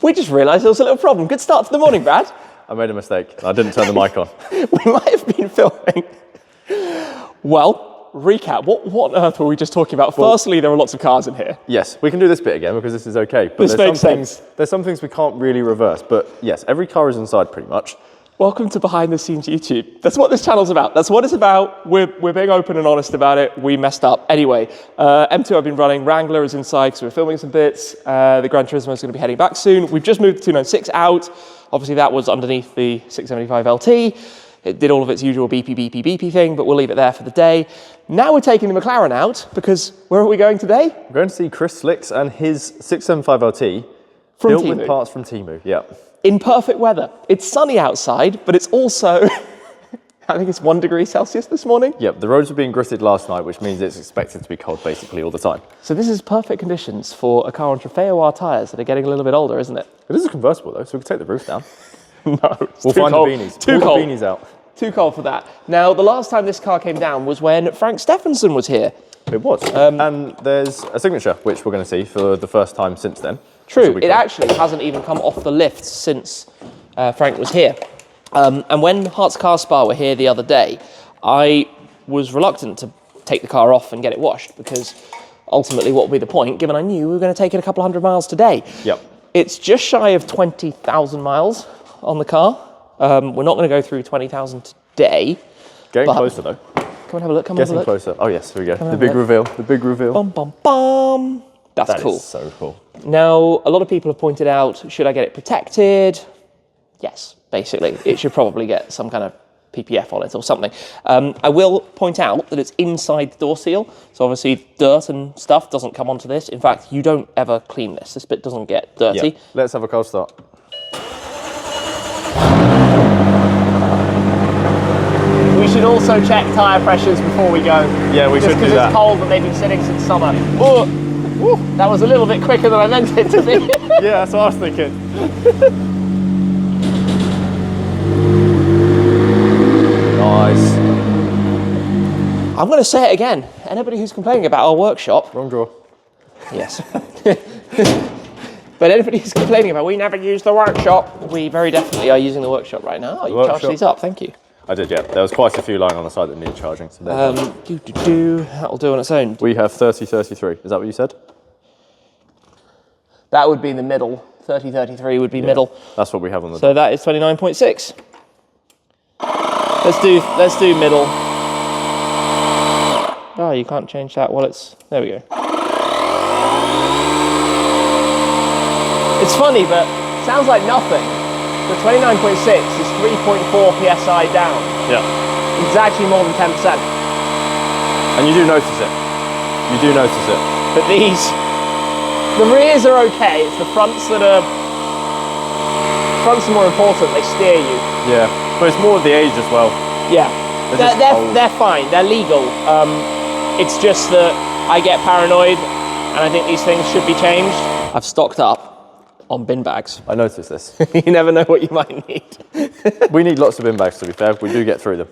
We just realised there was a little problem. Good start to the morning, Brad. I made a mistake. I didn't turn the mic on. We might have been filming. Well, recap. What on earth were we just talking about? Firstly, there are lots of cars in here. Yes, we can do this bit again because this is okay. But this makes sense. There's some things we can't really reverse. But yes, every car is inside pretty much. Welcome to Behind the Scenes YouTube. That's what this channel's about. That's what it's about. We're being open and honest about it. We messed up. Anyway, M2 I've been running. Wrangler is inside because we're filming some bits. The Gran Turismo is going to be heading back soon. We've just moved the 296 out. Obviously that was underneath the 675 LT. It did all of its usual beepy thing, but we'll leave it there for the day. Now we're taking the McLaren out because where are we going today? We're going to see Chris Slicks and his 675 LT built with parts from Temu. Yeah. In perfect weather. It's sunny outside, but it's also, I think it's 1 degree Celsius this morning. Yep, the roads were being gritted last night, which means it's expected to be cold basically all the time. So this is perfect conditions for a car on Trofeo R tyres that are getting a little bit older, isn't it? It is a convertible though, so we can take the roof down. No, we'll find cold. the beanies. Too Pull cold. the beanies out. Too cold for that. Now, the last time this car came down was when Frank Stephenson was here. It was. And there's a signature, which we're going to see for the first time since then. True, it actually hasn't even come off the lift since Frank was here. And when Hearts Car Spa were here the other day, I was reluctant to take the car off and get it washed because ultimately what would be the point, given I knew we were going to take it a couple 100 miles today. Yep. It's just shy of 20,000 miles on the car. We're not going to go through 20,000 today. Getting closer though. Come and have a look, come and have a look. Getting closer. Oh yes, here we go. The big reveal, the big reveal. Bum, bum, bum. That's cool. That is so cool. Now, a lot of people have pointed out, should I get it protected? Yes, basically. It should probably get some kind of PPF on it or something. I will point out that it's inside the door seal, so obviously dirt and stuff doesn't come onto this. In fact, you don't ever clean this. This bit doesn't get dirty. Yep. Let's have a cold start. We should also check tyre pressures before we go. Yeah, we should do that. Just because it's cold and they've been sitting since summer. Ooh, that was a little bit quicker than I meant it to be. Yeah, that's what I was thinking. Nice. I'm going to say it again. Anybody who's complaining about our workshop. Wrong drawer. Yes. But anybody who's complaining about we never use the workshop, we very definitely are using the workshop right now. Oh, you charged these up, thank you. I did, yeah. There was quite a few lying on the side that needed charging. So that'll do on its own. We have 3033. Is that what you said? That would be in the middle. 3033 would be middle. That's what we have on the. So that is 29.6. Let's do middle. Oh, you can't change that while it's. There we go. It's funny, but sounds like nothing. The 29.6 is 3.4 psi down. Yeah. It's actually more than 10%. And you do notice it. You do notice it. But the rears are okay. It's the fronts that are. Fronts are more important. They steer you. Yeah. But it's more of the age as well. Yeah. They're fine. They're legal. It's just that I get paranoid, and I think these things should be changed. I've stocked up on bin bags. I noticed this. You never know what you might need. We need lots of bin bags, to be fair. We do get through them.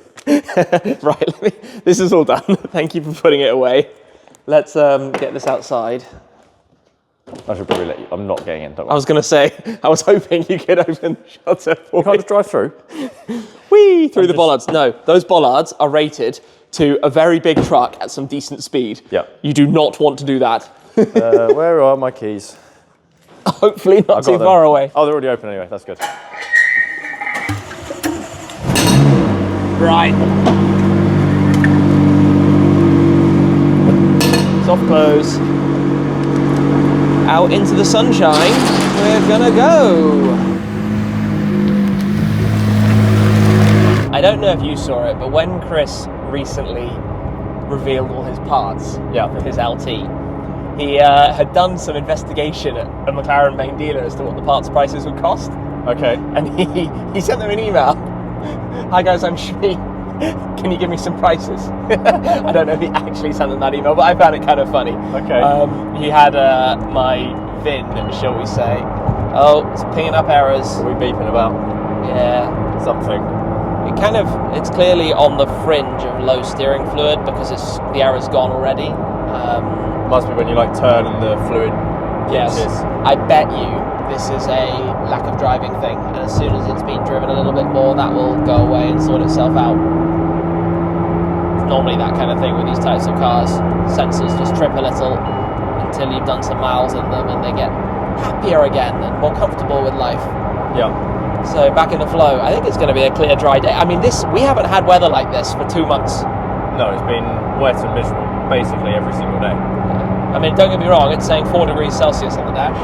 Right, this is all done. Thank you for putting it away. Let's get this outside. I should probably let you. I'm not getting in, don't worry. I was going to say, I was hoping you could open the shutter for You can't me. just drive through? Whee! Through the bollards. No, those bollards are rated to a very big truck at some decent speed. Yeah. You do not want to do that. Where are my keys? Hopefully not too far away. Oh, they're already open anyway. That's good. Right. Soft close. Out into the sunshine. We're gonna go. I don't know if you saw it, but when Chris recently revealed all his parts for his LT, he had done some investigation at a McLaren main dealer as to what the parts prices would cost. Okay. And he sent them an email. Hi guys, I'm Shmi. Can you give me some prices? I don't know if he actually sent them that email, but I found it kind of funny. Okay. He had my VIN, shall we say. Oh, it's pinging up errors. What are we beeping about? Yeah. Something. It's clearly on the fringe of low steering fluid because the error's gone already. Must be when you turn and the fluid Yes. pitches. I bet you this is a lack of driving thing, and as soon as it's been driven a little bit more, that will go away and sort itself out. It's normally that kind of thing with these types of cars. Sensors just trip a little until you've done some miles in them, and they get happier again and more comfortable with life. Yeah. So back in the flow. I think it's going to be a clear, dry day. I mean, we haven't had weather like this for 2 months. No, it's been wet and miserable basically every single day. I mean, don't get me wrong, it's saying 4 degrees Celsius on the dash.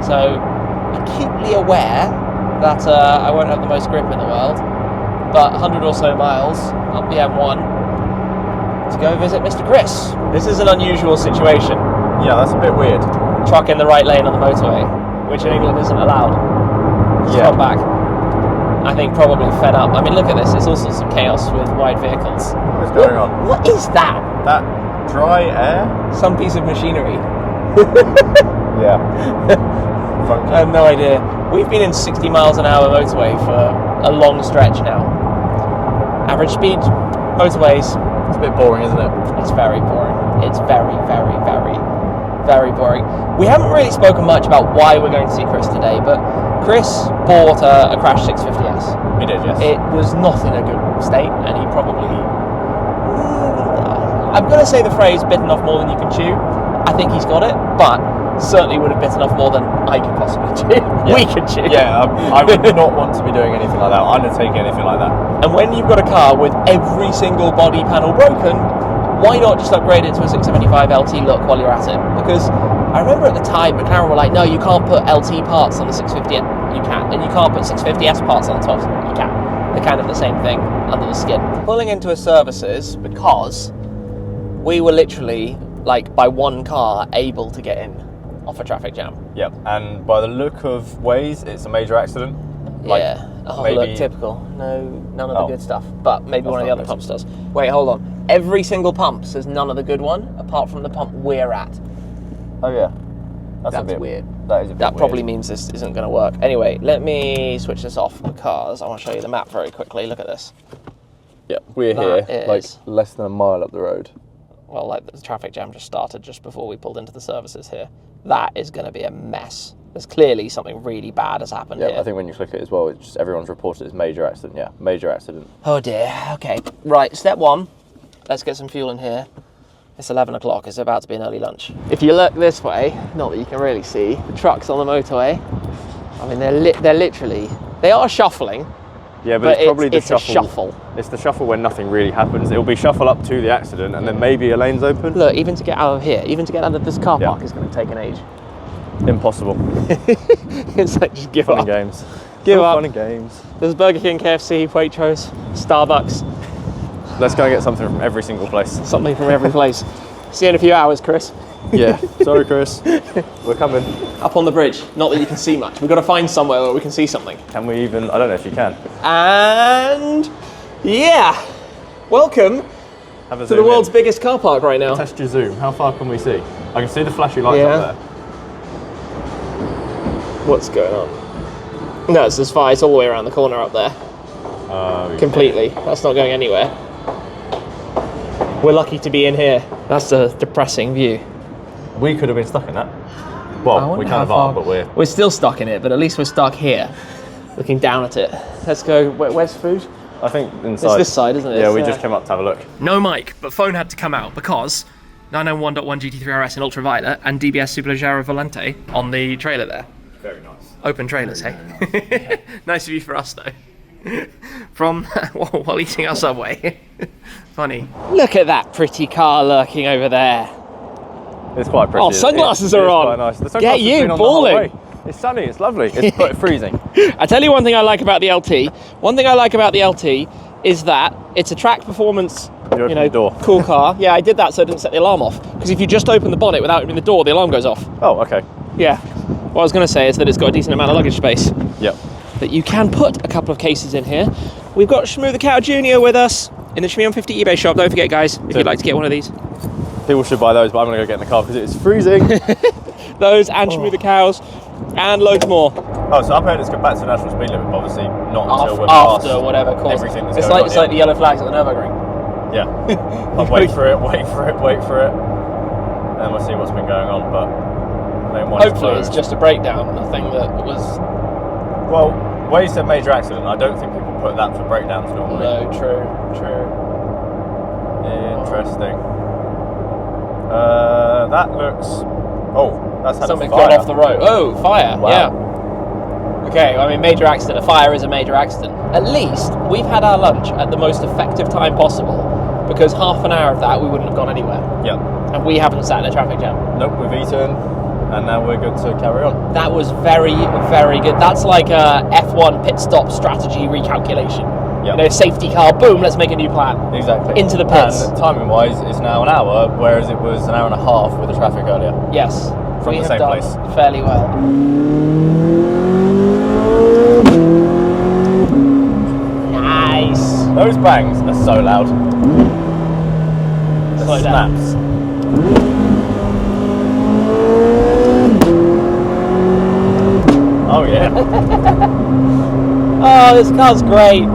So, acutely aware that I won't have the most grip in the world, but 100 or so miles up the M1 to go visit Mr. Chris. This is an unusual situation. Yeah, that's a bit weird. Truck in the right lane on the motorway, which in England isn't allowed. Just come back. I think probably fed up. I mean, look at this. It's all sorts of chaos with wide vehicles. What's going on? What is that? That dry air? Some piece of machinery. Yeah. Funky. I have no idea. We've been in 60 miles an hour motorway for a long stretch now. Average speed motorways. It's a bit boring, isn't it? It's very boring. It's very, very, very, very boring. We haven't really spoken much about why we're going to see Chris today, but Chris bought a crashed 650S. He did, yes. It was not in a good state, and he probably... I'm going to say the phrase bitten off more than you can chew. I think he's got it, but certainly would have bitten off more than I could possibly chew. Yeah. We could chew. Yeah, I would not want to be doing anything like that, undertaking anything like that. And when you've got a car with every single body panel broken, why not just upgrade it to a 675 LT look while you're at it? Because I remember at the time, McLaren were like, no, you can't put LT parts on the 650. You can. And you can't put 650S parts on the 12. You can. They're kind of the same thing under the skin. Pulling into a services because we were literally, like, by one car able to get in off a traffic jam. Yep, and by the look of ways, it's a major accident. Like, yeah. Oh, maybe... look, typical. No, none of the good stuff. But maybe one of the not other good. pumps does. Wait, hold on. Every single pump says none of the good one, apart from the pump we're at. Oh yeah, that's a bit weird. That is a bit That weird. probably means this isn't going to work. Anyway, let me switch this off because I want to show you the map very quickly. Look at this. Yeah, we're That here, is- like less than a mile up the road. Well, like the traffic jam just started just before we pulled into the services here. That is going to be a mess. There's clearly something really bad has happened Yeah, here. I think when you click it as well, it's just everyone's reported it's major accident. Yeah, major accident. Oh dear. Okay. Right. Step one. Let's get some fuel in here. It's 11 o'clock. It's about to be an early lunch. If you look this way, not that you can really see, the trucks on the motorway. I mean, they're literally, they are shuffling. Yeah, but it's probably the it's shuffle. a shuffle. It's the shuffle when nothing really happens. It'll be shuffle up to the accident, and then maybe a lane's open. Look, even to get out of here, even to get out of this car park Yeah. is going to take an age. Impossible. It's like, just give Fun up. and games. Give All up. Fun and games. There's Burger King, KFC, Waitrose, Starbucks, Let's go and get something from every single place. something from every place. See you in a few hours, Chris. Yeah. Sorry, Chris. We're coming. Up on the bridge. Not that you can see much. We've got to find somewhere where we can see something. Can we even? I don't know if you can. And yeah, welcome Have a to the world's biggest car park right now. Test your zoom. How far can we see? I can see the flashy lights Yeah. up there. What's going on? No, it's as far. It's all the way around the corner up there. Completely. That's not going anywhere. We're lucky to be in here. That's a depressing view. We could have been stuck in that. I Well, wonder we how kind of far- are, but we're... We're still stuck in it, but at least we're stuck here, looking down at it. Let's go. Where's food? I think inside. It's this side, isn't it? Yeah, It's, we just came up to have a look. No mic, but phone had to come out because 991.1 GT3 RS in ultraviolet and DBS Superleggera Volante on the trailer there. Very nice. Open trailers, hey? Nice view for us, though. From while eating our Subway. Funny. Look at that pretty car lurking over there. It's quite pretty. Oh, sunglasses are it's on. Quite nice. The Get sunglasses you, have been on the whole balling. way. It's sunny. It's lovely. It's quite freezing. I tell you one thing I like about the LT. One thing I like about the LT is that it's a track performance, You open the door. cool car. Yeah, I did that so I didn't set the alarm off. Because if you just open the bonnet without opening the door, the alarm goes off. Oh, okay. Yeah. What I was going to say is that it's got a decent amount of luggage space. Yep. That you can put a couple of cases in here. We've got Shmoo the Cow Jr. with us in the Shmuseum 50 eBay shop. Don't forget, guys, if you'd like to get one of these. People should buy those, but I'm going to go get in the car because it's freezing. Those and Shmoo the Cows and loads more. Oh, so I've heard it's got back to natural speed limit, but obviously not until we're After past whatever course. everything that's It's going like on. it's like the yellow flags at the Nürburgring. Yeah. I'll wait for it, and then we'll see what's been going on, but Lane 1 is Hopefully it's closed. just a breakdown, nothing that was... Well, where you said major accident, I don't think people put that for breakdowns normally. No, true. Interesting. That looks... Oh, that's had Something a fire. gone off the road. Oh, fire, Wow. yeah. Okay, I mean, major accident. A fire is a major accident. At least we've had our lunch at the most effective time possible, because half an hour of that we wouldn't have gone anywhere. Yep. And we haven't sat in a traffic jam. Nope, we've eaten, and now we're good to carry on. That was very, very good. That's like a F1 pit stop strategy recalculation. Yep. You know, safety car, boom, let's make a new plan. Exactly. Into the pits. And timing-wise, it's now an hour, whereas it was an hour and a half with the traffic earlier. Yes. From we the have same done place. fairly well. Nice. Those bangs are so loud. The Slow down. snaps. Oh yeah. Oh, this car's great.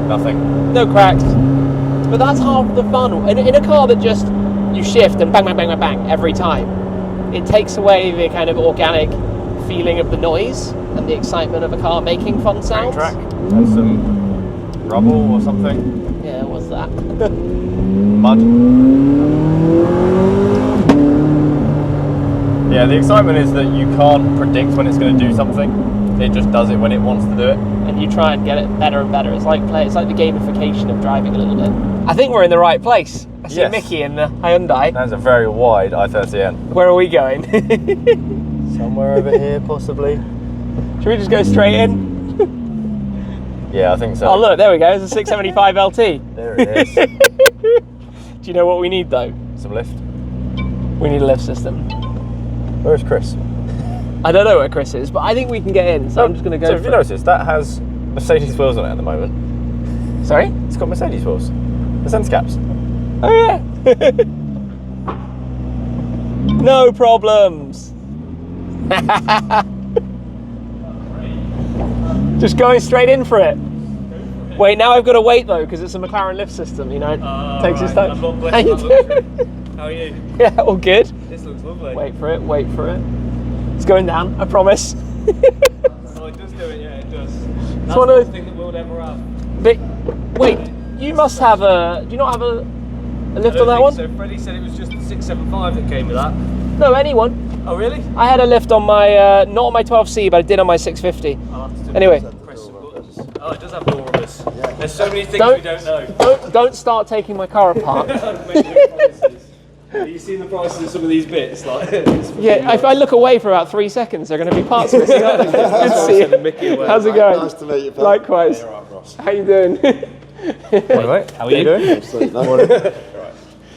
Nothing. No cracks. But that's half the fun. In a car that just, you shift and bang, bang, bang, bang, bang every time, it takes away the kind of organic feeling of the noise and the excitement of a car making fun sounds. Track and some rubble or something. Yeah, what's that? Mud. Yeah, the excitement is that you can't predict when it's going to do something. It just does it when it wants to do it. And you try and get it better and better. It's like the gamification of driving a little bit. I think we're in the right place. I see Yes. Mickey in the Hyundai. That's a very wide i30N. Where are we going? Somewhere over here, possibly. Should we just go straight in? Yeah, I think so. Oh look, there we go. It's a 675 LT. There it is. Do you know what we need though? Some lift. We need a lift system. Where's Chris? I don't know where Chris is, but I think we can get in, so I'm just going to go So if for you it. notice, that has Mercedes wheels on it at the moment. Sorry? It's got Mercedes wheels. The sense caps. Oh yeah. No problems. Just going straight in for it. Wait, now I've got to wait though, because it's a McLaren lift system, you know. It takes its time. How you doing? How are you? Yeah, all good. This looks lovely. Wait for it, wait for it. It's going down, I promise. Oh, it does do it, yeah, it does. That's one of the thing that we'll never have. But wait, you must have a. Do you not have a lift on that one? So Freddie said it was just the 675 that came with that. No, anyone. Oh, really? I had a lift on my, not on my 12C, but I did on my 650. I'll have to Anyway. press some buttons. Oh, it does have door runners. There's so many things Don't- we don't know. Don't start taking my car apart. Make no promises. Have you seen the prices of some of these bits? Like, Yeah, if I look away for about 3 seconds, there are going to be parts missing, aren't they? Good to see you. Mickey away. How's it going? Nice to meet you, pal. Likewise. How you doing? Anyway, how are you doing? Absolutely.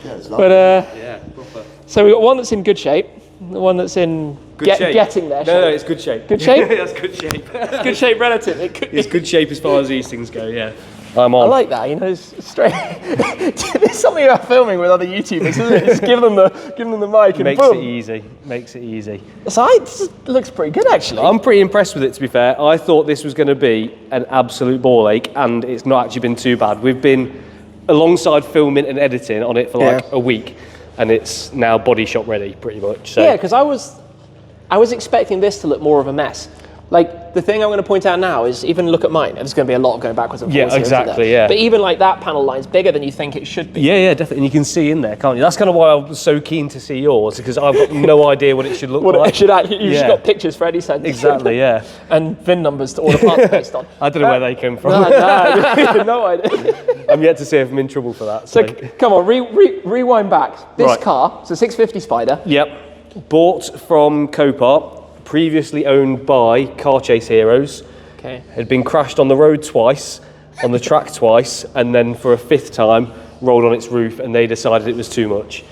Yeah, it's lovely. But Yeah, proper. so we got one that's in good shape, the one that's in getting there. No, it's good shape. Good shape? That's good shape. Good shape relative. It could, It's good shape as far as these things go, yeah. I'm I on. like that, you know, it's straight. There's something about filming with other YouTubers, isn't it? Just give them the mic and Makes boom. it easy. Makes it easy. So this looks pretty good actually. I'm pretty impressed with it, to be fair. I thought this was going to be an absolute ball ache, and it's not actually been too bad. We've been alongside filming and editing on it for like a week, and it's now body shop ready, pretty much. So. Yeah, because I was expecting this to look more of a mess. Like, the thing I'm going to point out now is, even look at mine, and there's going to be a lot of going backwards and forwards. Yeah, here, isn't exactly, there? yeah. But even like that panel line's bigger than you think it should be. Yeah, definitely. And you can see in there, can't you? That's kind of why I was so keen to see yours, because I've got no idea what it should look What like. it should actually, you've just Yeah. got pictures for Eddie sent. Exactly, yeah. And VIN numbers to all the parts based on. I don't know where they came from. No, no idea. I'm yet to see if I'm in trouble for that. So come on, rewind back. This Right. car, it's a 650 Spider. Yep. Bought from Copart, previously owned by Car Chase Heroes. Okay. Had been crashed on the road twice, on the track twice, and then for a fifth time rolled on its roof, and they decided it was too much.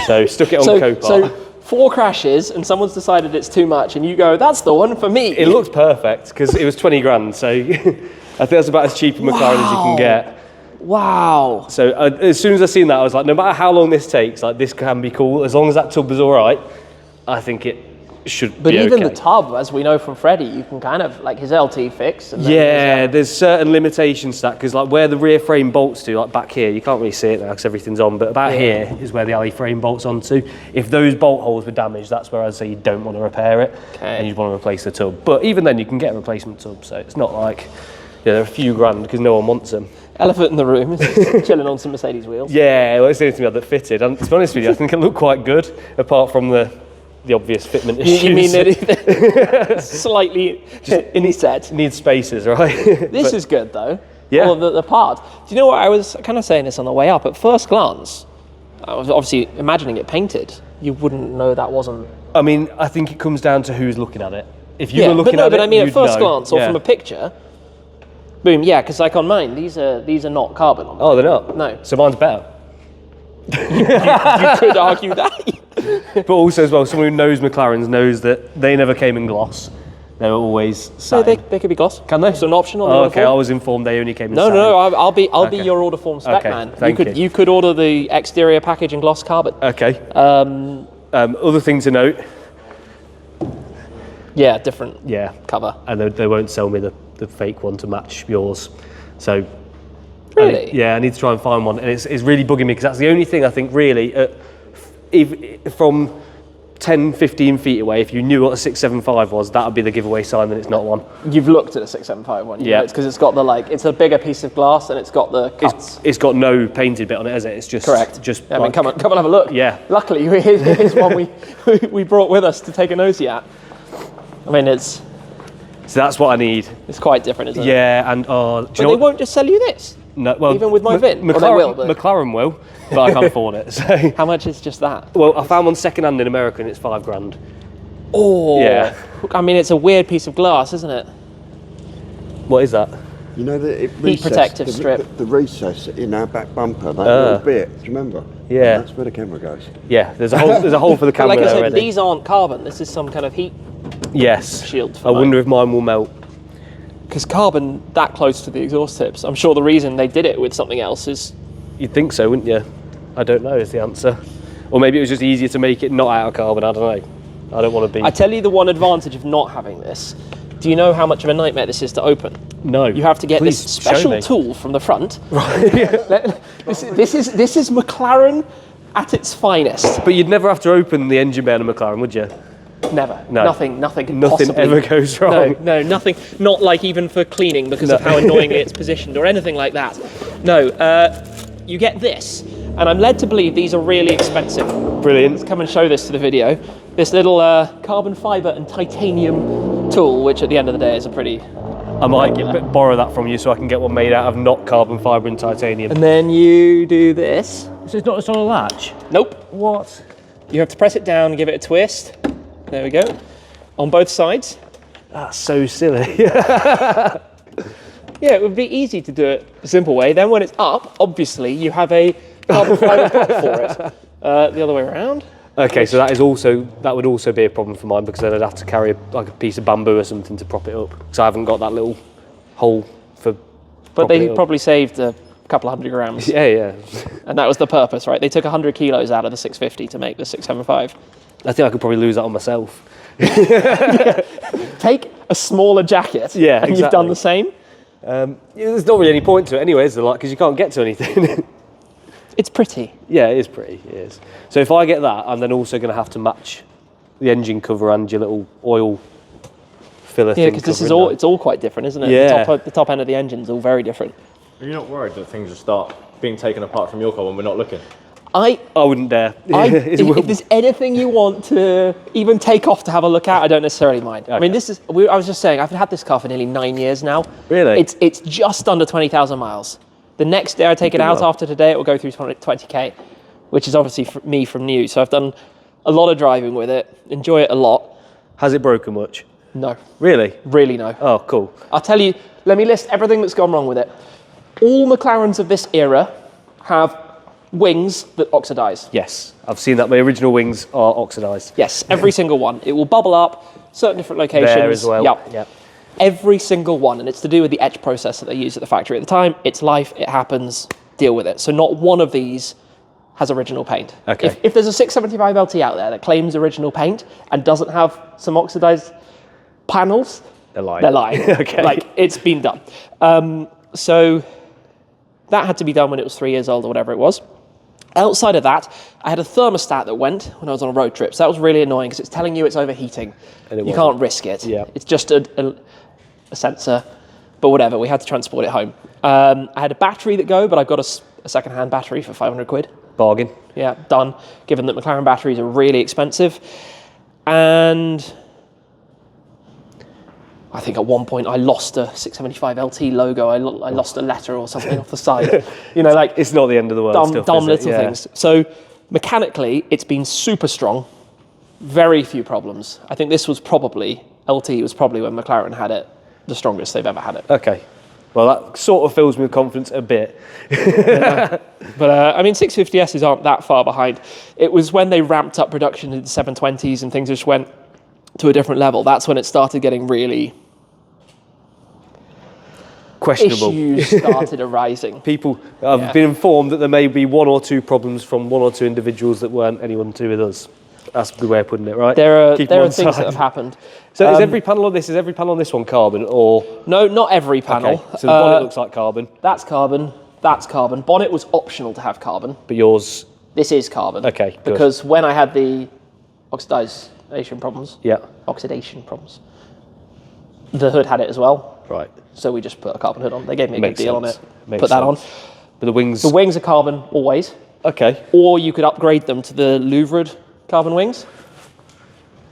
So stuck it on Copart. So 4 crashes, and someone's decided it's too much, and you go, that's the one for me. It looked perfect because it was 20 grand, so I think that's about as cheap a McLaren as you can get. Wow. So as soon as I seen that, I was like, no matter how long this takes, like this can be cool. As long as that tub is all right, I think it should But be even okay. the tub, as we know from Freddie, you can kind of, like his LT fix. And then Yeah, there's certain limitations to that, because like where the rear frame bolts to, like back here, you can't really see it now because everything's on, but about here is where the alley frame bolts onto. If those bolt holes were damaged, that's where I'd say you don't want to repair it, and you'd want to replace the tub. But even then, you can get a replacement tub, so it's not like, they're a few grand because no one wants them. Elephant in the room, is chilling on some Mercedes wheels. Yeah, well, it's the only thing that fitted, and to be honest with you, I think it looked quite good, apart from the obvious fitment issues. You mean that slightly in his set? Needs spaces, right? This is good though. Yeah. Well, the part. Do you know what I was kind of saying this on the way up? At first glance, I was obviously imagining it painted. You wouldn't know that wasn't. I mean, I think it comes down to who's looking at it. If you were but looking no, at but it, I mean, at you'd first know. glance or Yeah. from a picture. Boom, yeah, because like on mine, these are not carbon. On Oh, they're not? No. So mine's better. you could argue that. But also as well, someone who knows McLarens knows that they never came in gloss. They were always So satin. they could be gloss. Can they? It's an option on the Oh, order okay, form. I was informed they only came in No, satin. no, I'll be Okay. your order form spec Okay, man. thank you. You could order the exterior package in gloss carbon. Okay. Other thing to note, Yeah, different yeah, cover. and they won't sell me the fake one to match yours. So Really? I need to try and find one, and it's really bugging me because that's the only thing I think really, if from 10, 15 feet away, if you knew what a 675 was, that would be the giveaway sign that it's not one. You've looked at a 675 one. Yeah. It's because it's got it's a bigger piece of glass and it's got the cuts. It's got no painted bit on it, has it? It's just Correct. Just I mean, like- come on, have a look. Yeah. Luckily, here's one we brought with us to take a nosy at. I mean, it's So that's what I need. quite different, isn't it? Yeah, and do you But know they what? won't just sell you this. No, well, even with my VIN? Or they McLaren will, but- McLaren will, but I can't afford it. So, How much is just that? well, I found one second hand in America, and it's $5,000. Oh. Yeah. I mean, it's a weird piece of glass, isn't it? What is that? You know that Heat protective strip. The recess in our back bumper, that little bit. Do you remember? Yeah. That's where the camera goes. Yeah, there's a hole for the But camera like I there said, already. these aren't carbon. This is some kind of heat Yes. shield for I wonder if mine will melt. because carbon that close to the exhaust tips. I'm sure the reason they did it with something else is You'd think so, wouldn't you? I don't know is the answer. Or maybe it was just easier to make it not out of carbon. I don't know. I don't want to be. I tell you the one advantage of not having this. Do you know how much of a nightmare this is to open? No. You have to get Please this show special me. tool from the front. This is McLaren at its finest. But you'd never have to open the engine bay on a McLaren, would you? Never. No. Nothing could Nothing possibly ever goes wrong. No, nothing. Not like even for cleaning because of how annoyingly it's positioned or anything like that. No. You get this, and I'm led to believe these are really expensive. Brilliant. Let's come and show this to the video. This little carbon fibre and titanium tool, which at the end of the day is a pretty. I might borrow that from you so I can get one made out of not carbon fibre and titanium. And then you do this. So it's not on a latch? Nope. What? You have to press it down and give it a twist. There we go. On both sides. That's so silly. Yeah, it would be easy to do it a simple way. Then when it's up, obviously, you have a carbon fibre top for it. The other way around. Okay, so that would also be a problem for mine because then I'd have to carry a piece of bamboo or something to prop it up because I haven't got that little hole for. But they propping it up. probably saved a couple of 100 grams. Yeah. And that was the purpose, right? They took 100 kilos out of the 650 to make the 675. I think I could probably lose that on myself. Take a smaller jacket Yeah, and you've done the same. There's not really any point to it anyway, is there? Like, because you can't get to anything. It's pretty. Yeah, it is pretty. It is. So if I get that, I'm then also going to have to match the engine cover and your little oil filler Yeah, thing. because this is covering all, that. it's all quite different, isn't it? Yeah. The top end of the engine's all very different. Are you not worried that things will start being taken apart from your car when we're not looking? I wouldn't dare. If there's anything you want to even take off to have a look at, I don't necessarily mind. I mean, Okay. I was just saying, I've had this car for nearly 9 years now. Really? It's just under 20,000 miles. The next day I take it out after today, it will go through 20k, which is obviously me from new. So I've done a lot of driving with it, enjoy it a lot. Has it broken much? No, Really? really no. Oh, cool. I'll tell you, let me list everything that's gone wrong with it. All McLarens of this era have wings that oxidize. Yes, I've seen that. My original wings are oxidised. Yes, every single one. It will bubble up, certain different locations. There as well. Yep. Every single one, and it's to do with the etch process that they use at the factory at the time. It's life, it happens, deal with it. So not one of these has original paint. Okay. If there's a 675 LT out there that claims original paint and doesn't have some oxidized panels, They're lying. they're lying. Okay. Like, it's been done. So that had to be done when it was 3 years old or whatever it was. Outside of that, I had a thermostat that went when I was on a road trip. So that was really annoying because it's telling you it's overheating. And it you wasn't. can't risk it. Yeah. It's just a sensor, but whatever. We had to transport it home. I had a battery that go, but I've got a second-hand battery for 500 quid. Bargain. Yeah, done. Given that McLaren batteries are really expensive. And I think at one point I lost a 675 LT logo. I lost a letter or something off the side. You know, like It's not the end of the world. dumb little things. So mechanically, it's been super strong. Very few problems. I think this was probably, LT was probably when McLaren had it, the strongest they've ever had it. Okay. Well, that sort of fills me with confidence a bit. But I mean, 650Ss aren't that far behind. It was when they ramped up production in the 720s and things just went to a different level. That's when it started getting really... Questionable. Issues started arising. People, I've been informed that there may be one or two problems from one or two individuals that weren't anyone to do with us. That's the way of putting it, right? There are Keep them on things that side. have happened. So is every panel on this one carbon, or? No, not every panel. Okay, so the bonnet looks like carbon, That's carbon. That's carbon. Bonnet was optional to have carbon. but yours, This is carbon. Okay, good. Because when I had the oxidation problems, yeah, the hood had it as well. right. So we just put a carbon hood on. They gave me a Makes good deal sense. on it. Makes Put that on. sense. But the wings, The wings are carbon always. okay. Or you could upgrade them to the louvered carbon wings.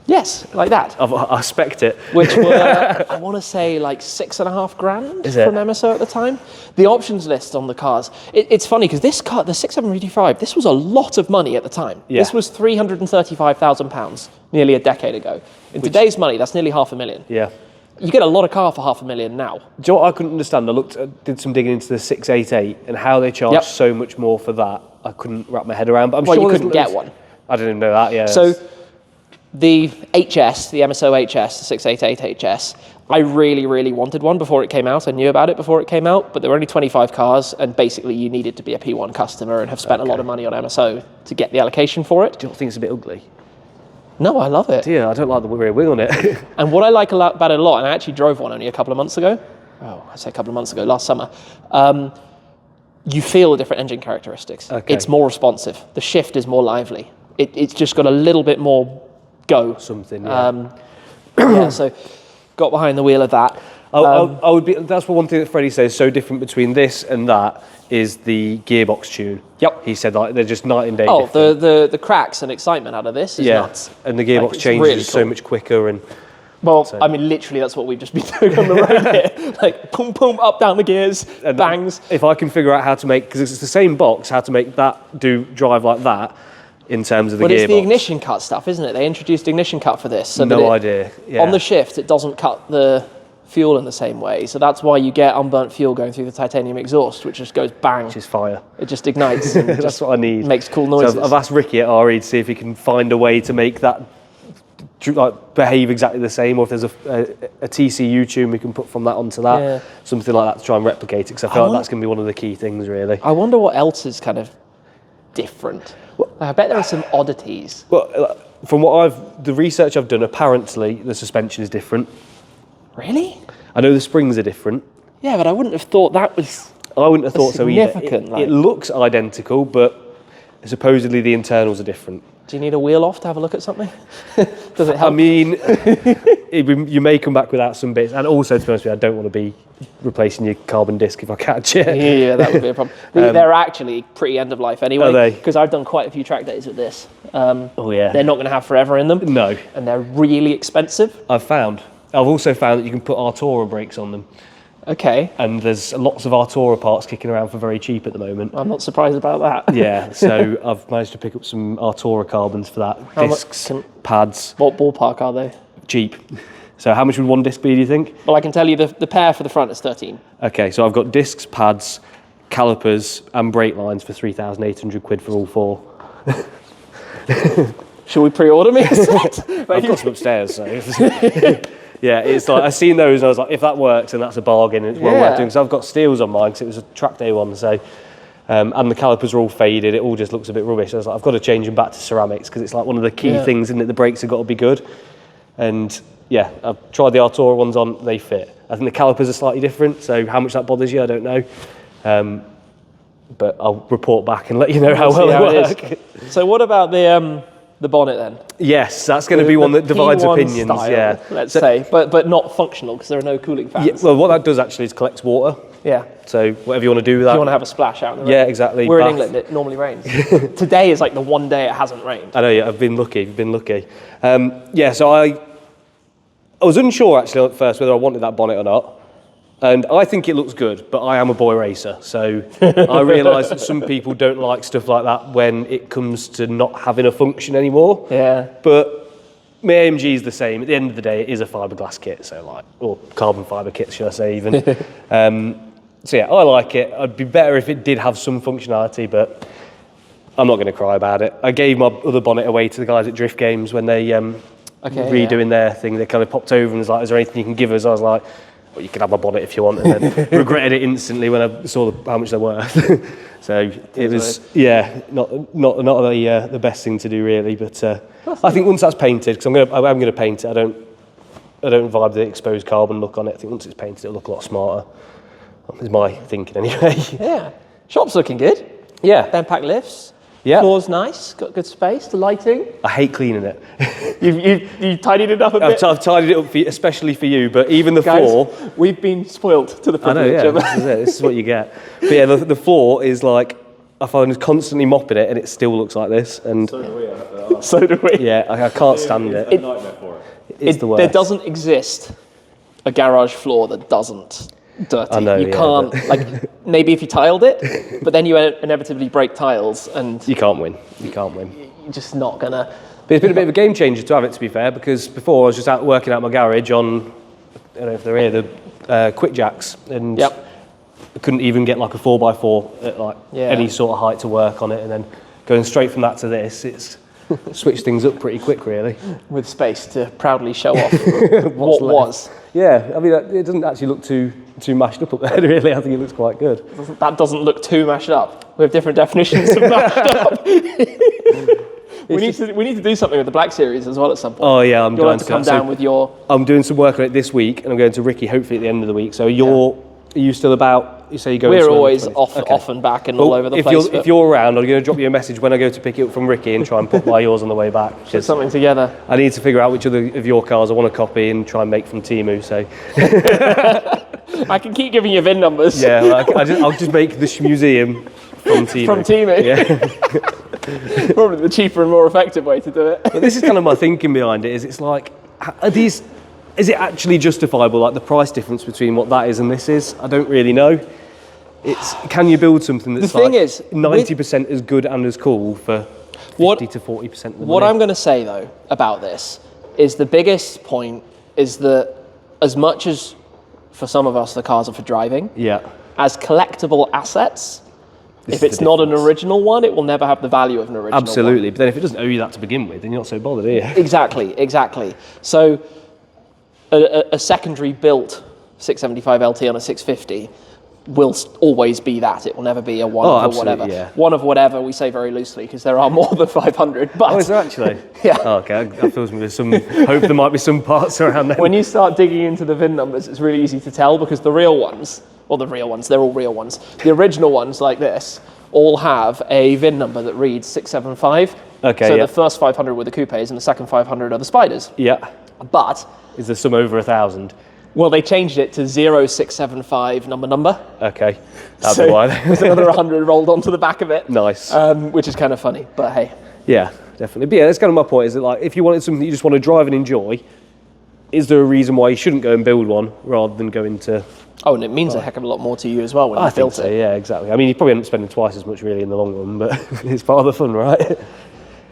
Yes, like that. I spec'd it. Which were, I want to say, like $6.5 grand Is it? from MSO at the time. The options list on the cars. It's funny because this car, the 675, this was a lot of money at the time. Yeah. This was £335,000 nearly a decade ago. In today's money, that's nearly $500,000. Yeah. You get a lot of car for $500,000 now. Do you know what I couldn't understand? I did some digging into the 688 and how they charge Yep. so much more for that. I couldn't wrap my head around. But I'm Well, sure you there's couldn't get loads- one. I didn't even know that. Yeah. So the HS, the MSO HS, the 688 HS, I really, really wanted one before it came out. I knew about it before it came out, but there were only 25 cars, and basically you needed to be a P1 customer and have spent a lot of money on MSO to get the allocation for it. do you not think it's a bit ugly? No, I love it. Yeah, I don't like the rear wing on it. And what I like about it a lot, and I actually drove one only a couple of months ago. Oh, I say a couple of months ago, last summer. You feel the different engine characteristics. Okay. It's more responsive. The shift is more lively. It's just got a little bit more go. Something. Yeah. Yeah, so got behind the wheel of that. I would be. That's one thing that Freddie says so different between this and that is the gearbox tune. Yep. He said like they're just night and day. Oh, different. the cracks and excitement out of this is yeah. nuts. And the gearbox it's changes really so cool. much quicker and. Well, I mean, literally, that's what we've just been doing on the road here. Like, boom, boom, up, down the gears, And bangs. If I can figure out how to make, because it's the same box, how to make that drive like that in terms of the But gearbox. it's the ignition cut stuff, isn't it? They introduced ignition cut for this. So that No idea. Yeah. On the shift, it doesn't cut the fuel in the same way. So that's why you get unburnt fuel going through the titanium exhaust, which just goes bang. Which is fire. It just ignites and That's just what I need. makes cool So noises. I've asked Ricky at RE to see if he can find a way to make that like behave exactly the same, or if there's a TCU tune we can put from that onto that, Yeah. something like that to try and replicate it. Because I feel like that's going to be one of the key things, really. I wonder what else is kind of different. I bet there are some oddities. Well, from the research I've done, apparently the suspension is different. Really? I know the springs are different. Yeah, but I wouldn't have thought that was... I wouldn't have thought so either. significant, like- It looks identical, but supposedly the internals are different. Do you need a wheel off to have a look at something? Does it help? I mean, you may come back without some bits, and also, to be honest with you, I don't want to be replacing your carbon disc if I catch it. Yeah, that would be a problem. They're actually pretty end of life anyway. Are they? Because I've done quite a few track days with this. Oh yeah. They're not going to have forever in them. No. And they're really expensive. I've also found that you can put Artura brakes on them, Okay. and there's lots of Artura parts kicking around for very cheap at the moment. I'm not surprised about that. Yeah, so I've managed to pick up some Artura carbons for that. How much Discs, pads, What ballpark are they? cheap. So how much would one disc be, do you think? Well, I can tell you the pair for the front is 13. Okay, so I've got discs, pads, calipers, and brake lines for 3,800 quid for all four. Should we pre-order me a set? I've got some upstairs, so... Yeah, it's like, I seen those and I was like, if that works, then that's a bargain and it's well Yeah. worth doing. So I've got steels on mine because it was a track day one, so... And the calipers are all faded. It all just looks a bit rubbish. I was like, I've got to change them back to ceramics because it's like one of the key things, isn't it? The brakes have got to be good. And yeah, I've tried the Artura ones on, they fit. I think the calipers are slightly different, so how much that bothers you, I don't know. But I'll report back and let you know how well they work. So what about the bonnet then? Yes, that's going to be one that divides P1 opinions. style, yeah, let's say, but not functional because there are no cooling fans. Yeah, well, what that does actually is collects water. Yeah. So whatever you want to do with that. You want to have a splash out in the rain. Yeah, exactly. We're in Bath. England, it normally rains. Today is like the one day it hasn't rained. I know, yeah, I've been lucky. So I was unsure actually at first whether I wanted that bonnet or not. And I think it looks good, but I am a boy racer. So I realise that some people don't like stuff like that when it comes to not having a function anymore. Yeah. But my AMG is the same. At the end of the day, it is a fiberglass kit, or carbon fibre kit, should I say even. So yeah, I like it. It'd be better if it did have some functionality, but I'm not going to cry about it. I gave my other bonnet away to the guys at Drift Games when they redoing their thing. They kind of popped over and was like, "Is there anything you can give us?" I was like, "Well, you can have my bonnet if you want," and then regretted it instantly when I saw how much they're worth. So it was, not the best thing to do really. But I think once that's painted, because I'm going to paint it. I don't vibe the exposed carbon look on it. I think once it's painted, it'll look a lot smarter. Is my thinking anyway. Yeah. Shop's looking good. Yeah. Then pack lifts. Yeah. Floor's nice. Got good space. The lighting. I hate cleaning it. You've tidied it up a bit. I've tidied it up especially for you, but even the Guys, floor. we've been spoilt to the I know, privilege of yeah. This is what you get. But yeah, the floor is like, I find constantly mopping it and it still looks like this. And So do we. So do we. yeah, I can't stand it. It's a nightmare for it. It's the worst. There doesn't exist a garage floor that doesn't dirty. I know, you yeah, can't, like, maybe if you tiled it, but then you inevitably break tiles and You can't win. You can't win. you're just not gonna. But it's been a bit of a game changer to have it, to be fair, because before I was just out working out my garage on, I don't know if they're here, the quick jacks, and I couldn't even get like a 4x4 at like any sort of height to work on it, and then going straight from that to this, it's switched things up pretty quick, really. With space to proudly show off what was. Yeah, I mean, it doesn't actually look too mashed up there, really. I think it looks quite good. That doesn't look too mashed up. We have different definitions of mashed up. we need to do something with the Black Series as well at some point. Oh yeah, You'll have to come down with your. I'm doing some work on it this week, and I'm going to Ricky hopefully at the end of the week. So are you still about? You say you go. We're always off and back and all over the place. If you're around, I'm going to drop you a message when I go to pick it up from Ricky and try and pop by yours on the way back. Put something together. I need to figure out which other of your cars I want to copy and try and make from Temu. So I can keep giving you VIN numbers. yeah, well, I'll just make the Shmuseum from Temu. From Temu. Yeah. Probably the cheaper and more effective way to do it. But this is kind of my thinking behind it. It's like, is it actually justifiable? Like the price difference between what that is and this is? I don't really know. Can you build something that's The thing is, 90% as good and as cool for 50 to 40% of the What money? I'm going to say though about this is the biggest point is that as much as for some of us the cars are for driving, as collectible assets, if it's not an original one, it will never have the value of an original Absolutely, one. but then if it doesn't owe you that to begin with, then you're not so bothered, are you? Exactly. So a secondary built 675 LT on a 650 will always be that. It will never be a one of whatever. Yeah. One of whatever we say very loosely because there are more than 500. But Is there actually? Yeah. Oh, okay, that fills me with some hope there might be some parts around there. When you start digging into the VIN numbers, it's really easy to tell because the real ones, they're all real ones. The original ones like this all have a VIN number that reads 675. Okay, so the first 500 were the coupes and the second 500 are the spiders. Yeah. But Is there some over 1,000? well, they changed it to 0675 number. Okay, that'd be why. There's another 100 rolled onto the back of it. Nice. Which is kind of funny, but hey. Yeah, definitely. But yeah, that's kind of my point. Is that like if you wanted something you just want to drive and enjoy, is there a reason why you shouldn't go and build one rather than go into? Oh, and it means a heck of a lot more to you as well when I you think built so. it. Yeah, exactly. I mean, you probably end up spending twice as much really in the long run, but it's part of the fun, right?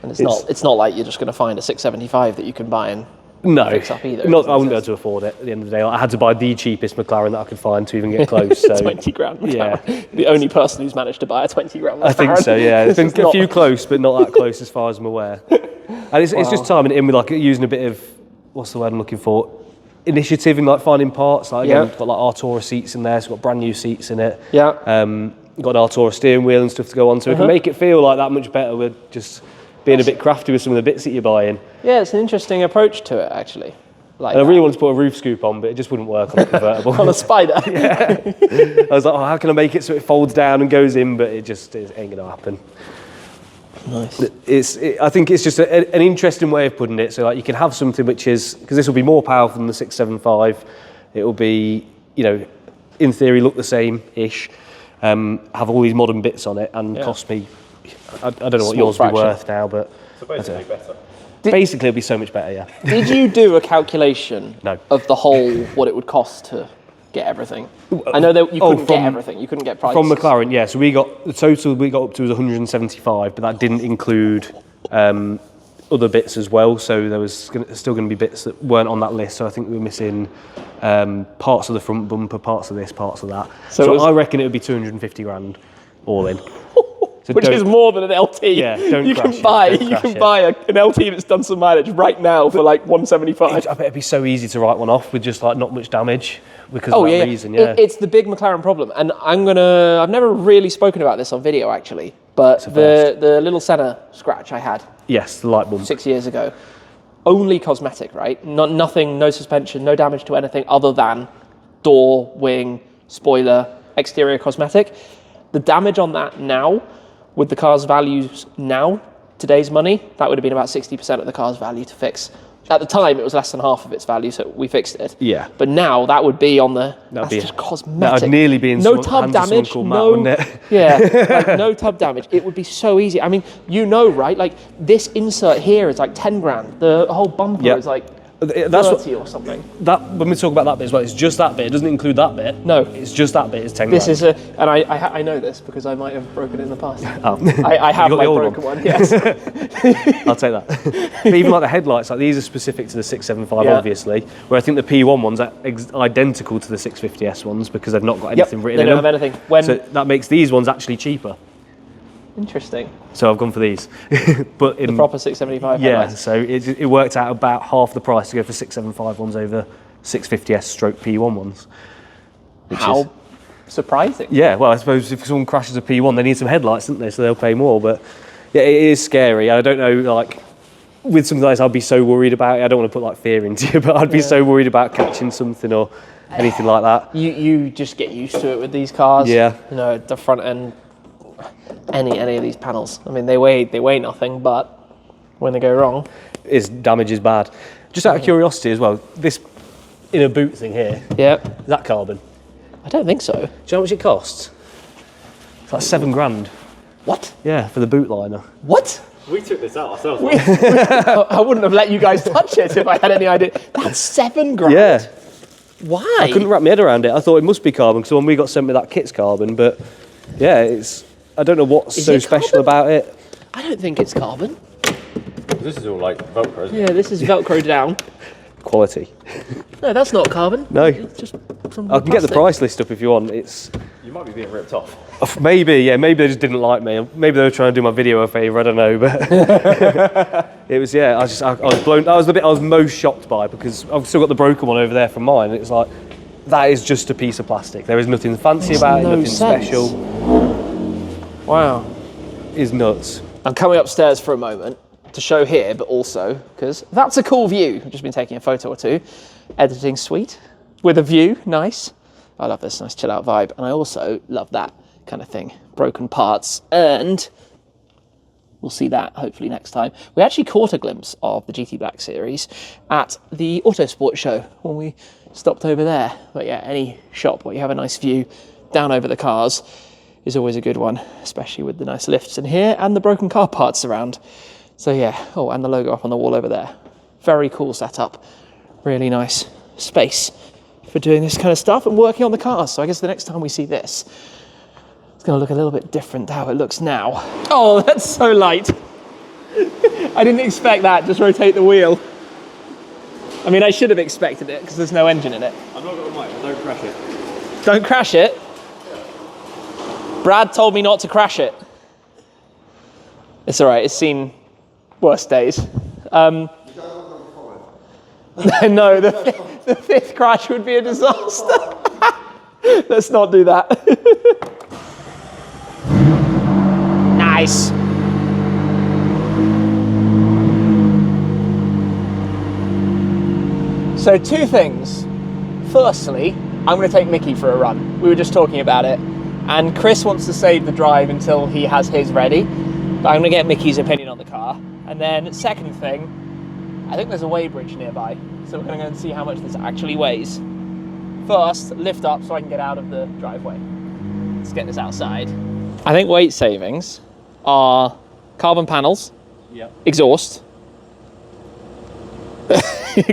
And it's not like you're just going to find a 675 that you can buy and No, fix up either. I wouldn't be able to afford it at the end of the day. I had to buy the cheapest McLaren that I could find to even get close. So 20 grand McLaren. Yeah. The only person who's managed to buy a 20 grand McLaren. I think so, yeah. There's This been is a few not- close, but not that close as far as I'm aware. And it's just timing it in with like using a bit of, what's the word I'm looking for? Initiative in like finding parts. Like again, we've got like Artura seats in there, so we've got brand new seats in it. Yeah. got an Artura steering wheel and stuff to go on, so we can make it feel like that much better. We're just being a bit crafty with some of the bits that you're buying. Yeah, it's an interesting approach to it, actually. Like And I really wanted to put a roof scoop on, but it just wouldn't work on a convertible. on a Spider. I was like, oh, how can I make it so it folds down and goes in? But it ain't going to happen. Nice. I think it's just an interesting way of putting it. So like you can have something which is, because this will be more powerful than the 675. It will be, you know, in theory look the same-ish. Have all these modern bits on it and cost me, I don't know what yours will be worth now, but So basically better. basically it'll be so much better, yeah. Did you do a calculation No. of the whole, what it would cost to get everything? I know that you couldn't get everything, you couldn't get prices. From McLaren, yeah. So the total we got up to was 175, but that didn't include other bits as well. So there was still going to be bits that weren't on that list. So I think we were missing parts of the front bumper, parts of this, parts of that. So I reckon it would be 250 grand all in. So Which is more than an LT. Yeah, don't you crash can it, buy don't you crash can it. buy an LT that's done some mileage right now for like 175. I bet it'd be so easy to write one off with just like not much damage because of that reason. Yeah, It's the big McLaren problem, and I've never really spoken about this on video actually, but the little Senna scratch I had yes, the light bulb. 6 years ago, only cosmetic, right? Nothing, no suspension, no damage to anything other than door, wing, spoiler, exterior cosmetic. The damage on that now, with the car's values now, today's money, that would have been about 60% of the car's value to fix. At the time, it was less than half of its value, so we fixed it. Yeah. But now that would be on the. That'd That's be just cosmetic. that would nearly be in no someone- tub hands of someone damage. called Matt, No. wouldn't it? Yeah. Like no tub damage. It would be so easy. I mean, you know, right? Like this insert here is like 10 grand. The whole bumper Yep. is like That's 30 or something. that when we talk about that bit as well, it's just that bit. It doesn't include that bit. No. It's just that bit. It's 10 This grand. is and I know this because I might have broken it in the past. Oh. I have You got my the old broken one. Yes. I'll take that. But even like the headlights, like these are specific to the 675, Yeah. obviously. Where I think the P1 ones are identical to the 650S ones because they've not got anything written they in don't them. have anything. So that makes these ones actually cheaper. Interesting. So I've gone for these. But in Proper 675 yeah, headlights. so it worked out about half the price to go for 675 ones over 650S stroke P1 ones. Which is- How surprising. Yeah, well, I suppose if someone crashes a P1, they need some headlights, don't they? So they'll pay more. But yeah, it is scary. I don't know, like, with something like this, I'd be so worried about it. I don't want to put like fear into you, but I'd be so worried about catching something or anything like that. You just get used to it with these cars. Yeah. You know, the front end, any of these panels. I mean, they weigh nothing, but when they go wrong, Damage is bad. Just out of curiosity as well, this inner boot thing here, yeah. is that carbon? I don't think so. Do you know how much it costs? It's like 7 grand. What? Yeah, for the boot liner. What? We took this out ourselves. I wouldn't have let you guys touch it if I had any idea. That's 7 grand. Yeah, Why? I couldn't wrap my head around it. I thought it must be carbon because the one we got sent me, that kit's carbon. But yeah, I don't know what's Is so it special carbon? about it. I don't think it's carbon. This is all like Velcro, isn't it? Yeah, this is Velcro down. Quality. No, that's not carbon. No. It's just some I can get the plastic. price list up if you want. It's You might be being ripped off. maybe they just didn't like me. Maybe they were trying to do my video a favour. I don't know, but it was I was blown. That was the bit I was most shocked by because I've still got the broken one over there from mine. It's like that is just a piece of plastic. There is nothing fancy about no it. Nothing sense. special. Wow. It's nuts. I'm coming upstairs for a moment to show here, but also because that's a cool view. I've just been taking a photo or two. Editing suite with a view, nice. I love this nice chill out vibe. And I also love that kind of thing. Broken parts. And we'll see that hopefully next time. We actually caught a glimpse of the GT Black series at the Autosport show when we stopped over there. But yeah, any shop where you have a nice view down over the cars is always a good one, especially with the nice lifts in here and the broken car parts around. So yeah, oh, and the logo up on the wall over there. Very cool setup. Really nice space for doing this kind of stuff and working on the cars. So I guess the next time we see this, it's going to look a little bit different to how it looks now. Oh, that's so light. I didn't expect that. Just rotate the wheel. I mean, I should have expected it because there's no engine in it. I'm not going to mind, don't crash it. Don't crash it. Brad told me not to crash it. It's all right. It's seen worse days. No, the fifth crash would be a disaster. Let's not do that. Nice. So 2 things. Firstly, I'm going to take Mickey for a run. We were just talking about it. And Chris wants to save the drive until he has his ready. But I'm going to get Mickey's opinion on the car. And then second thing, I think there's a weighbridge nearby. So we're going to go and see how much this actually weighs. First, lift up so I can get out of the driveway. Let's get this outside. I think weight savings are carbon panels, exhaust,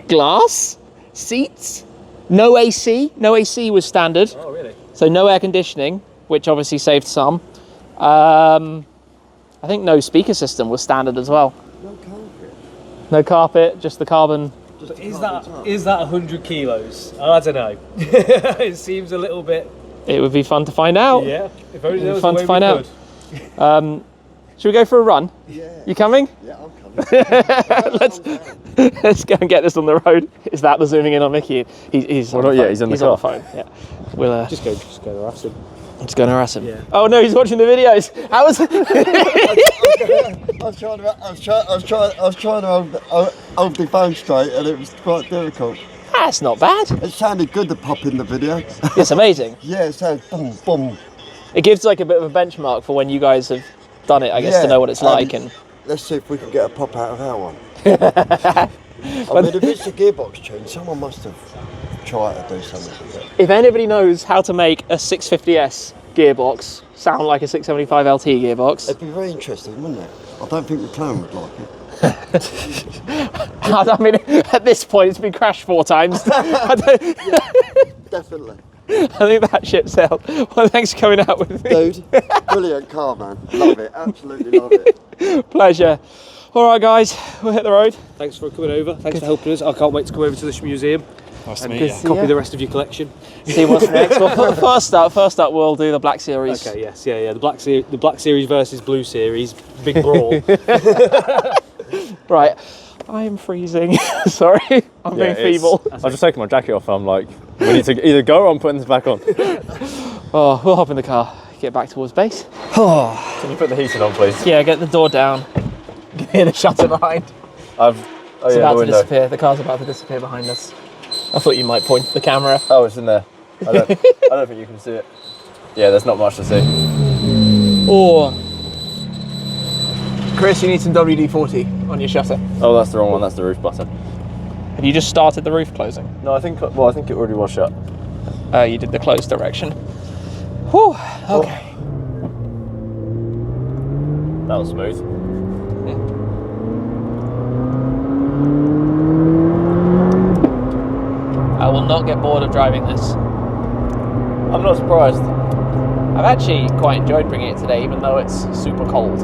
glass, seats, no AC. No AC was standard. Oh, really? So no air conditioning, which obviously saved some. I think no speaker system was standard as well. No carpet. No carpet, just the carbon. But is that 100 kilos? I don't know. It seems a little bit. It would be fun to find out. Yeah, if only there was Fun a way to find we out. could. Should we go for a run? Yeah. You coming? Yeah, I'm coming. Let's go and get this on the road. Is that the zooming in on Mickey? He's Well, on the not yet, phone. he's on the on the phone. Yeah. We'll Just go harass him. just go and harass him. Yeah. Oh no, he's watching the videos. How was it? I was trying to hold the phone straight, and it was quite difficult. That's not bad. It sounded good to pop in the video. It's amazing. Yeah, it sounds boom, boom. It gives like a bit of a benchmark for when you guys have done it, I guess, to know what it's like. And let's see if we can get a pop out of our one. I mean, if it's a gearbox tune, someone must have tried to do something with it. if anybody knows how to make a 650S gearbox sound like a 675 LT gearbox, It'd be very interesting, wouldn't it? I don't think McLaren would like it. I mean, at this point, it's been crashed 4 times. Definitely. I think that ship's out. Well, thanks for coming out with me. Dude, brilliant car, man. Love it, absolutely love it. Pleasure. All right, guys, we'll hit the road. Thanks for coming over. Thanks for helping us. I can't wait to come over to the Shmuseum Nice to and meet you. copy the rest of your collection. See what's next. Well, first up, we'll do the Black Series. Okay, yes, yeah. The Black Series versus Blue Series, big brawl. Right. I am freezing. Sorry, I'm being feeble. I was just taking my jacket off and I'm like, we need to either go or I'm putting this back on. Oh, we'll hop in the car, get back towards base. Can you put the heating on, please? Yeah, get the door down. Get hear the shutter behind. It's It's about to disappear. The car's about to disappear behind us. I thought you might point the camera. Oh, it's in there. I don't think you can see it. Yeah, there's not much to see. Or Chris, you need some WD-40 on your shutter. Oh, that's the wrong one. That's the roof button. Have you just started the roof closing? No, I think it already was shut. You did the close direction. Whew, okay. That was smooth. I will not get bored of driving this. I'm not surprised. I've actually quite enjoyed bringing it today, even though it's super cold.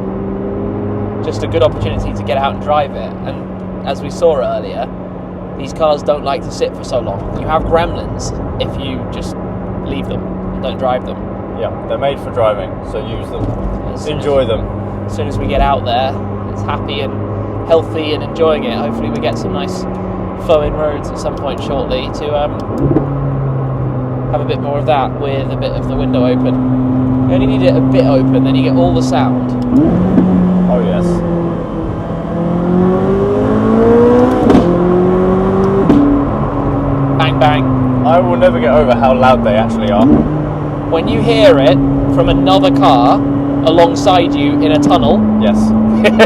Just a good opportunity to get out and drive it. And as we saw earlier, these cars don't like to sit for so long. You have gremlins if you just leave them and don't drive them. Yeah, they're made for driving, so use them. Enjoy them. As soon as we get out there, it's happy and healthy and enjoying it. Hopefully we get some nice flowing roads at some point shortly to have a bit more of that with a bit of the window open. You only need it a bit open, then you get all the sound. Oh yes. Bang bang. I will never get over how loud they actually are. When you hear it from another car alongside you in a tunnel, Yes.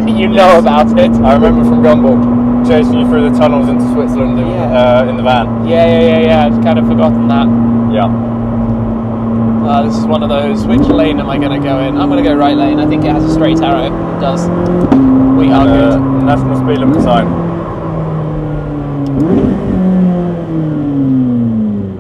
you know about it. I remember from Gumball chasing you through the tunnels into Switzerland in the van. Yeah. I've kind of forgotten that. Yeah. This is one of those. Which lane am I going to go in? I'm going to go right lane. I think it has a straight arrow. It does. We are good. National speed limit sign.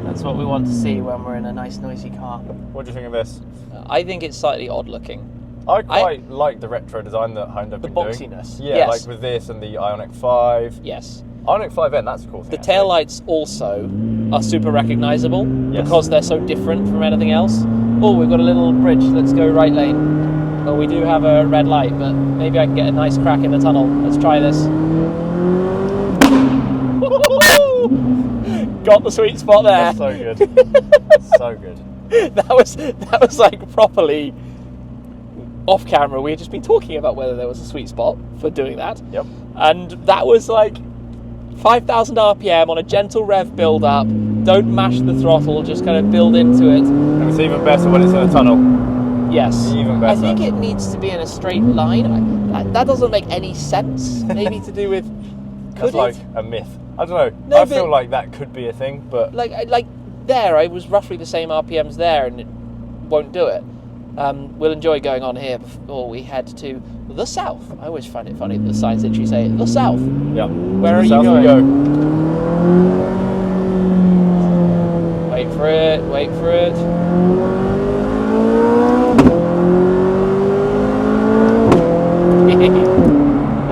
That's what we want to see when we're in a nice noisy car. What do you think of this? I think it's slightly odd looking. I quite like the retro design that Honda have The been doing. boxiness. Yeah, Yes. like with this and the Ioniq 5. Yes. Ioniq 5N, that's a cool thing. The taillights also are super recognisable Yes. because they're so different from anything else. Oh, we've got a little bridge. Let's go right lane. Well, we do have a red light, but maybe I can get a nice crack in the tunnel. Let's try this. Got the sweet spot there. That's so good. So good. That was like properly off camera, we had just been talking about whether there was a sweet spot for doing that. Yep. And that was like 5,000 RPM on a gentle rev build up. Don't mash the throttle, just kind of build into it. And it's even better when it's in a tunnel. Yes. Even better. I think it needs to be in a straight line. That doesn't make any sense. Maybe to do with. That's like a myth. I don't know. No, I feel like that could be a thing, but like there, I was roughly the same RPMs there, and it won't do it. We'll enjoy going on here before we head to the south. I always find it funny that the signs literally say the south. yeah. Where are you South we going? go. Wait for it. Wait for it.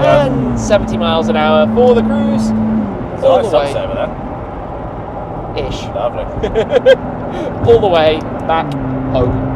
And 70 miles an hour for the cruise. There's a All nice the way. sunset over there. Ish. Lovely. All the way back home.